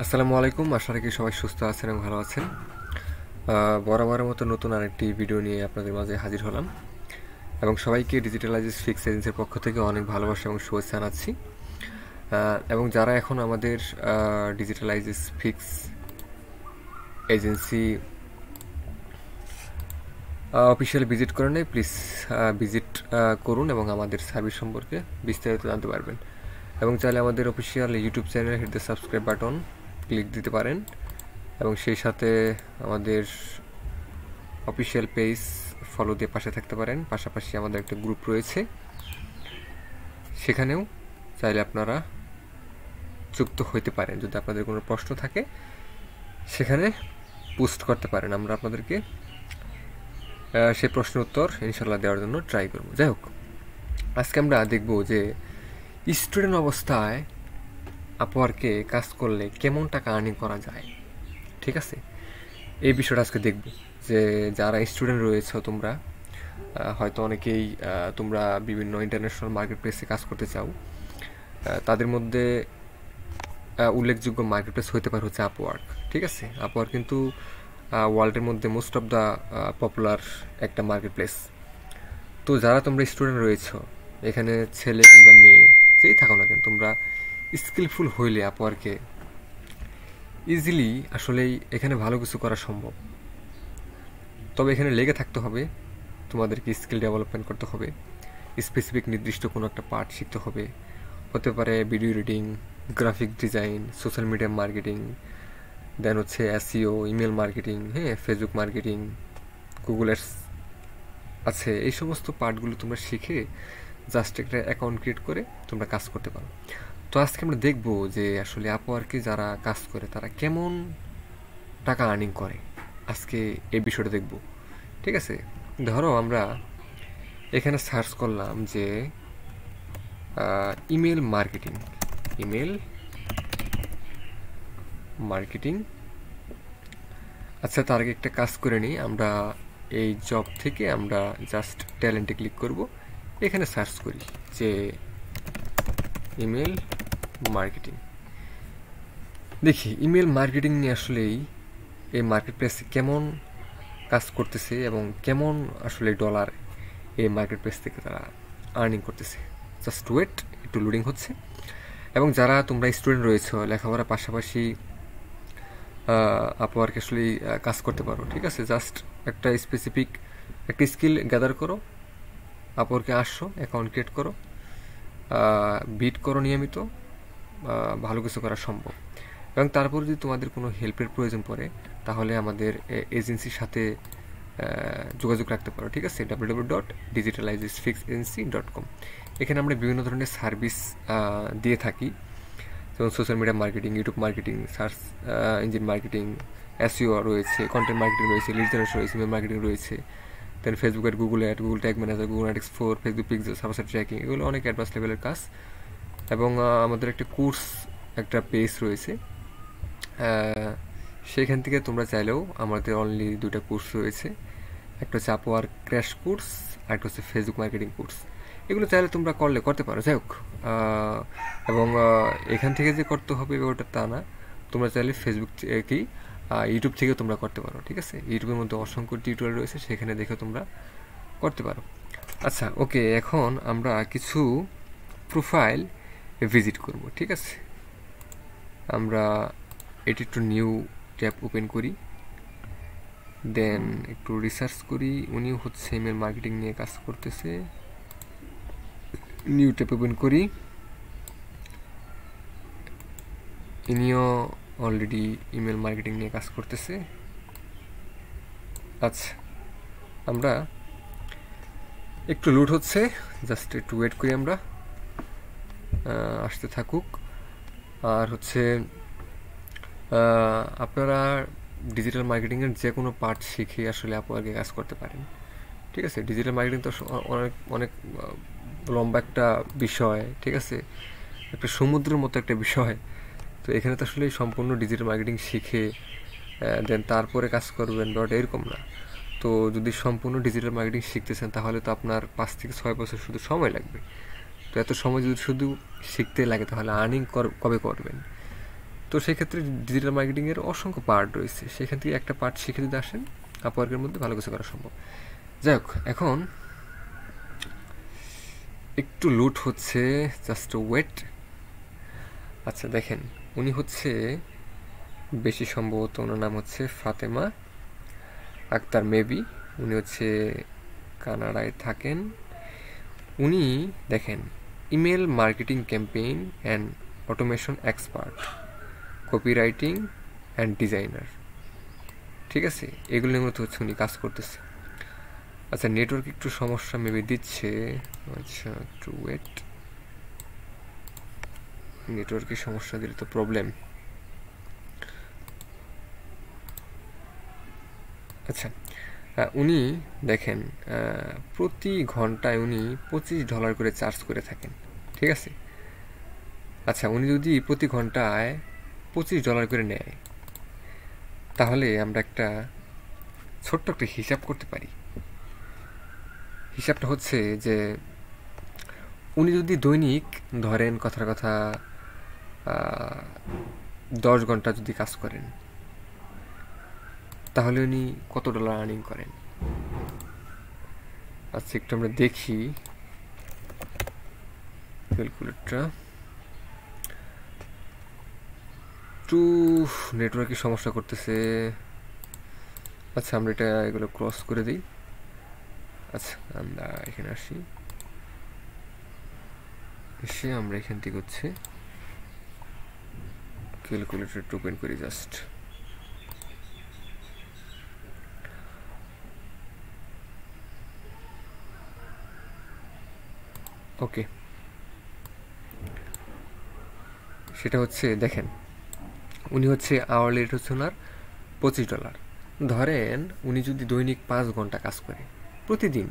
আসসালামু আলাইকুম। আশা রাখি সবাই সুস্থ আছেন এবং ভালো আছেন। বরাবরের মতো নতুন আরেকটি ভিডিও নিয়ে আপনাদের মাঝে হাজির হলাম এবং সবাইকে ডিজিটালাইজেস ফিক্স এজেন্সির পক্ষ থেকে অনেক ভালোবাসা এবং শুভেচ্ছা জানাচ্ছি। এবং যারা এখন আমাদের ডিজিটালাইজেস ফিক্স এজেন্সি অফিসিয়াল ভিজিট করেন নাই, প্লিজ ভিজিট করুন এবং আমাদের সার্ভিস সম্পর্কে বিস্তারিত জানতে পারবেন। এবং চাইলে আমাদের official YouTube channel hit the subscribe button click দিতে পারেন এবং সেই সাথে আমাদের অফিসিয়াল পেজ ফলো দিয়ে পাশে থাকতে পারেন। পাশাপাশি আমাদের একটা গ্রুপ রয়েছে, সেখানেও চাইলে আপনারা যুক্ত হইতে পারেন। যদি আপনাদের কোনো প্রশ্ন থাকে সেখানে পোস্ট করতে পারেন, আমরা আপনাদেরকে সেই প্রশ্ন উত্তর ইনশাল্লাহ দেওয়ার জন্য ট্রাই করব। যাই হোক, আজকে আমরা দেখব যে স্টুডেন্ট অবস্থায় আপওয়ার্কে কাজ করলে কেমন টাকা আর্নিং করা যায়। ঠিক আছে, এই বিষয়টা আজকে দেখব যে যারা স্টুডেন্ট রয়েছে তোমরা হয়তো অনেকেই তোমরা বিভিন্ন ইন্টারন্যাশনাল মার্কেট প্লেসে কাজ করতে চাও। তাদের মধ্যে উল্লেখযোগ্য মার্কেট প্লেস হতে পারে হচ্ছে আপওয়ার্ক। ঠিক আছে, আপওয়ার্ক কিন্তু ওয়ার্ল্ডের মধ্যে মোস্ট অফ দ্য পপুলার একটা মার্কেট প্লেস। তো যারা তোমরা স্টুডেন্ট রয়েছো, এখানে ছেলে কিংবা মেয়ে যেই থাকো না কেন, তোমরা স্কিলফুল হইলে আপওয়ার্কে ইজিলি আসলেই এখানে ভালো কিছু করা সম্ভব। তবে এখানে লেগে থাকতে হবে, তোমাদেরকে স্কিল ডেভেলপমেন্ট করতে হবে, স্পেসিফিক নির্দিষ্ট কোনো একটা পার্ট শিখতে হবে। হতে পারে video editing, graphic design, social media marketing, then হচ্ছে এসইও, ইমেল মার্কেটিং, হ্যাঁ, ফেসবুক মার্কেটিং, গুগল অ্যাডস আছে। এই সমস্ত পার্টগুলো তোমরা শিখে জাস্ট একটা অ্যাকাউন্ট ক্রিয়েট করে তোমরা কাজ করতে পারো। তো আজকে আমরা দেখব যে আসলে আপওয়ার্কে যারা কাজ করে তারা কেমন টাকা আর্নিং করে। আজকে এই বিষয়টা দেখব। ঠিক আছে, ধরো আমরা এখানে সার্চ করলাম যে ইমেল মার্কেটিং, ইমেল মার্কেটিং। আচ্ছা, তার আগে একটা কাজ করে নিই। আমরা এই জব থেকে আমরা জাস্ট ট্যালেন্টে ক্লিক করব, এখানে সার্চ করি যে ইমেল মার্কেটিং। দেখি ইমেল মার্কেটিং নিয়ে আসলেই এই মার্কেট প্লেসে কেমন কাজ করতেছে এবং কেমন আসলে ডলার এই মার্কেট প্লেস থেকে তারা আর্নিং করতেছে। জাস্ট ওয়েট, একটু লোডিং হচ্ছে। এবং যারা তোমরা স্টুডেন্ট রয়েছে, লেখাপড়ার পাশাপাশি আপওয়ার্কে আসলে কাজ করতে পারো। ঠিক আছে, জাস্ট একটা স্পেসিফিক একটা স্কিল গ্যাদার করো, আপওয়ার্কে আসো, অ্যাকাউন্ট ক্রিয়েট করো, বিট করো নিয়মিত, ভালো কিছু করা সম্ভব। এবং তারপর যদি তোমাদের কোনো হেল্পের প্রয়োজন পড়ে তাহলে আমাদের এজেন্সির সাথে যোগাযোগ রাখতে পারো। ঠিক আছে, www.digitalizesfixagency.com। এখানে আমরা বিভিন্ন ধরনের সার্ভিস দিয়ে থাকি, যেমন social media marketing, YouTube marketing, search engine marketing, SEO রয়েছে, কন্টেন্ট মার্কেটিং রয়েছে, লিড জেনারেশন রয়েছে, ইমেল মার্কেটিং রয়েছে, then Facebook ad, Google ad, Google tag manager, Google ads 4, Facebook pixel, server tracking, এগুলো অনেক অ্যাডভান্স লেভেলের কাজ। এবং আমাদের একটা কোর্স, একটা পেজ রয়েছে, সেখান থেকে তোমরা চাইলেও, আমাদের অনলি দুটো কোর্স রয়েছে, একটা হচ্ছে আপওয়ার্ক ক্র্যাশ কোর্স, আর একটা হচ্ছে ফেসবুক মার্কেটিং কোর্স। এগুলো চাইলে তোমরা করতে পারো। যাই হোক, এবং এখান থেকে যে করতে হবে ওটা তা না, তোমরা চাইলে ফেসবুক কি ইউটিউব থেকে তোমরা করতে পারো। ঠিক আছে, ইউটিউবের মধ্যে অসংখ্য টিউটোরিয়াল রয়েছে, সেখানে দেখে তোমরা করতে পারো। আচ্ছা, ওকে, এখন আমরা কিছু প্রোফাইল ভিজিট করব। ঠিক আছে, আমরা এটি একটু নিউ ট্যাব ওপেন করি, দেন একটু রিসার্চ করি। উনি হচ্ছে ইমেল মার্কেটিং নিয়ে কাজ করতেছে। নিউ ট্যাব ওপেন করি, ইনিও অলরেডি ইমেল মার্কেটিং নিয়ে কাজ করতেছে। আচ্ছা, আমরা একটু লোড হচ্ছে, জাস্ট একটু ওয়েট করি, আমরা আসতে থাকুক। আর হচ্ছে আপনারা ডিজিটাল মার্কেটিংয়ের যে কোনো পার্ট শিখে আসলে আপওয়ার্কে কাজ করতে পারেন। ঠিক আছে, ডিজিটাল মার্কেটিং তো অনেক অনেক লম্বা একটা বিষয়। ঠিক আছে, একটা সমুদ্রের মতো একটা বিষয়। তো এখানে তো আসলে সম্পূর্ণ ডিজিটাল মার্কেটিং শিখে দেন তারপরে কাজ করবেন ব্যাপারটা এরকম না। তো যদি সম্পূর্ণ ডিজিটাল মার্কেটিং শিখতেছেন তাহলে তো আপনার 5 থেকে 6 বছর শুধু সময় লাগবে। তো এত সময় যদি শুধু শিখতে লাগে তাহলে আর্নিং কবে করবেন? তো সেক্ষেত্রে ডিজিটাল মার্কেটিংয়ের অসংখ্য পার্ট রয়েছে, সেখান থেকে একটা পার্ট শিখে যদি আসেন আপওয়ার্কের মধ্যে ভালো কিছু করা সম্ভব। যাই হোক, এখন একটু লুট হচ্ছে, জাস্ট ওয়েট। আচ্ছা দেখেন, উনি হচ্ছে বেশি সম্ভবত ওনার নাম হচ্ছে ফাতেমা আক্তার মেবি, উনি হচ্ছে কানাডায় থাকেন। উনি দেখেন email marketing campaign and automation expert, copywriting and designer, ঠিক আছে, এগুলো নিয়ে মূলত হচ্ছে উনি কাজ করতেছে। আচ্ছা নেটওয়ার্ক একটু সমস্যা মেবি দিচ্ছে, আচ্ছা একটু ওয়েট, নেটওয়ার্কের সমস্যা দিলে তো প্রবলেম। আচ্ছা উনি দেখেন প্রতি ঘন্টায় উনি $25 করে চার্জ করে থাকেন, ঠিক আছে। আচ্ছা উনি যদি প্রতি ঘন্টায় $25 করে নেয়, তাহলে আমরা একটা ছোট্ট একটা হিসাব করতে পারি। হিসাবটা হচ্ছে যে উনি যদি দৈনিক ধরেন কথার কথা 10 ঘন্টা যদি কাজ করেন, তাহলে উনি কত ডলার আর্নিং করেন। আচ্ছা একটু আমরা দেখি ক্যালকুলেটরটা, একটু নেটওয়ার্কের সমস্যা করতেছে। আচ্ছা আমরা এগুলো ক্রস করে দিই। আচ্ছা আমরা এখানে আসি, এসে আমরা এখান থেকে হচ্ছে ক্যালকুলেটর ওপেন করি জাস্ট। ওকে, সেটা হচ্ছে দেখেন উনি হচ্ছে আওয়ারলি রেট হচ্ছে ওনার $25। ধরেন উনি যদি দৈনিক 5 ঘন্টা কাজ করে, প্রতিদিন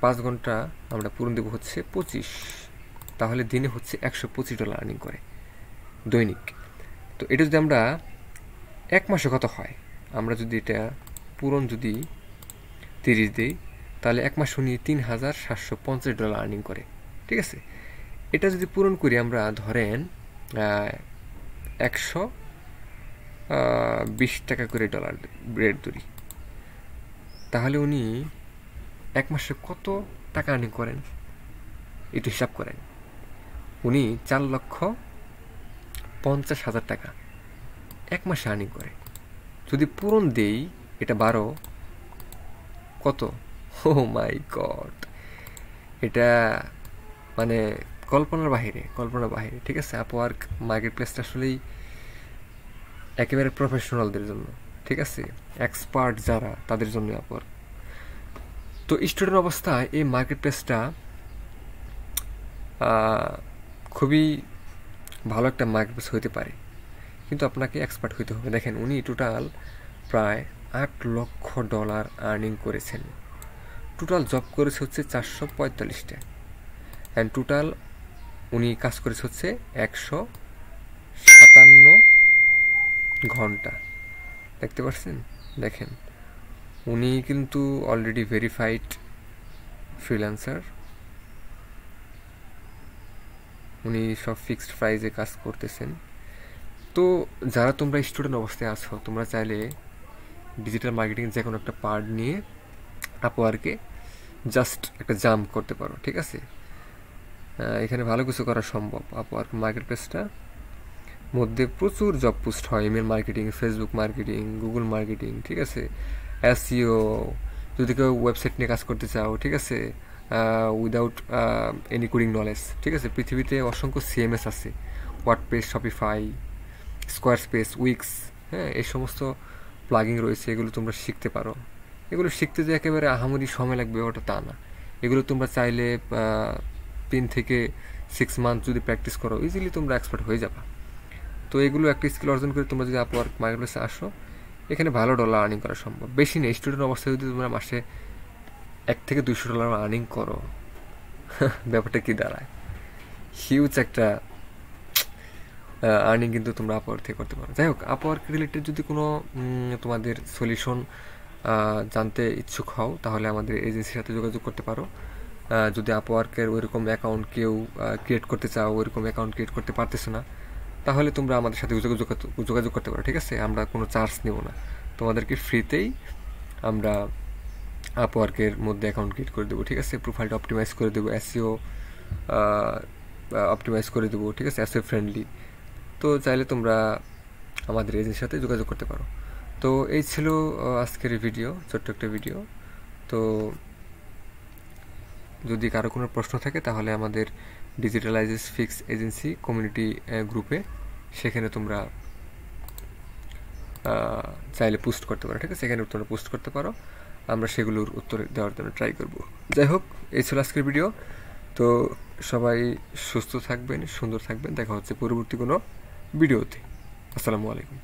5 ঘন্টা আমরা পূরণ দেবো হচ্ছে 25, তাহলে দিনে হচ্ছে $125 আর্নিং করে দৈনিক। তো এটা যদি আমরা এক মাসে কত হয়, আমরা যদি এটা পূরণ যদি 30 দিই, তাহলে এক মাস উনি $3750 আর্নিং করে, ঠিক আছে। এটা যদি পূরণ করি আমরা ধরেন 120 টাকা করে ডলার রেট ধরি, তাহলে উনি এক মাসে কত টাকা আর্নিং করেন একটু হিসাব করেন। উনি 4,50,000 টাকা এক মাসে আর্নিং করে। যদি পূরণ দেই এটা 12, কত, ও মাই গড, এটা মানে কল্পনার বাহিরে, ঠিক আছে। আপওয়ার্ক মার্কেট প্লেসটা আসলেই একেবারে প্রফেশনালদের জন্য, ঠিক আছে, এক্সপার্ট যারা তাদের জন্য আপওয়ার্ক। তো স্টুডেন্ট অবস্থায় এই মার্কেট প্লেসটা খুবই ভালো একটা মার্কেট প্লেস হইতে পারে, কিন্তু আপনাকে এক্সপার্ট হইতে হবে। দেখেন উনি টোটাল প্রায় $8 লক্ষ আর্নিং করেছেন। টোটাল জব করেছে হচ্ছে 445টা, অ্যান্ড টোটাল উনি কাজ করেছে হচ্ছে 157 ঘন্টা। দেখতে পাচ্ছেন, দেখেন উনি কিন্তু অলরেডি ভেরিফাইড ফ্রিল্যান্সার, উনি সব ফিক্সড প্রাইসে কাজ করতেছেন। তো যারা তোমরা স্টুডেন্ট অবস্থায় আছো, তোমরা চাইলে ডিজিটাল মার্কেটিং যে কোনো একটা পার্ট নিয়ে আপওয়ার্কে জাস্ট একটা জাম্প করতে পারো, ঠিক আছে। এখানে ভালো কিছু করা সম্ভব। আপওয়ার্ক মার্কেট প্লেসটা মধ্যে প্রচুর জব পোস্ট হয়, email marketing, Facebook marketing, Google marketing, ঠিক আছে, এসইও, যদি কেউ ওয়েবসাইট নিয়ে কাজ করতে চাও, ঠিক আছে, উইদাউট এনি কোডিং নলেজ, ঠিক আছে। পৃথিবীতে অসংখ্য সিএমএস আছে, WordPress, Shopify, square space, weeks, হ্যাঁ, এই সমস্ত প্লাগিং রয়েছে, এগুলো তোমরা শিখতে পারো। এগুলো শিখতে যে একেবারে আহামরি সময় লাগবে ওটা তা না, এগুলো তোমরা চাইলে 3 থেকে 6 মান্থ যদি প্র্যাকটিস করো, ইজিলি তোমরা এক্সপার্ট হয়ে যাবা। তো এগুলো একটা স্কিল অর্জন করে তোমরা যদি আপওয়ার্ক মার্কেটপ্লেসে আসো, এখানে ভালো ডলার আর্নিং করা সম্ভব। বেশি নেই, স্টুডেন্ট অবস্থায় যদি তোমরা মাসে $1 থেকে $200 আর্নিং করো, ব্যাপারটা কি দাঁড়ায়, হিউজ একটা আর্নিং কিন্তু তোমরা আপওয়ার্ক থেকে করতে পারো। যাই হোক, আপওয়ার্ক রিলেটেড যদি কোনো তোমাদের সলিউশন জানতে ইচ্ছুক হও, তাহলে আমাদের এজেন্সির সাথে যোগাযোগ করতে পারো। যদি আপওয়ার্কের ওইরকম অ্যাকাউন্ট কেউ ক্রিয়েট করতে চাও, ওইরকম অ্যাকাউন্ট ক্রিয়েট করতে পারতেছো না, তাহলে তোমরা আমাদের সাথে যোগাযোগ করতে পারো, ঠিক আছে? আমরা কোনো চার্জ নেব না, তোমাদেরকে ফ্রিতেই আমরা আপওয়ার্কের মধ্যে অ্যাকাউন্ট ক্রিয়েট করে দেবো, ঠিক আছে? প্রোফাইলটা অপটিমাইজ করে দেবো, এসইও অপটিমাইজ করে দেবো, ঠিক আছে? SEO friendly. তো চাইলে তোমরা আমাদের এজেন্সির সাথে যোগাযোগ করতে পারো। তো এই ছিল আজকের ভিডিও, ছোট্ট একটা ভিডিও। তো যদি কারো কোনো প্রশ্ন থাকে তাহলে আমাদের ডিজিটালাইজেস ফিক্স এজেন্সি কমিউনিটি গ্রুপে, সেখানে তোমরা চাইলে পোস্ট করতে পারো, ঠিক আছে? সেখানে তোমরা পোস্ট করতে পারো, আমরা সেগুলোর উত্তর দেওয়ার জন্য ট্রাই করব। যাই হোক, এই ছিল আজকের ভিডিও। তো সবাই সুস্থ থাকবেন, সুন্দর থাকবেন, দেখা হচ্ছে পরবর্তী কোনো ভিডিওতে। আসসালামু আলাইকুম।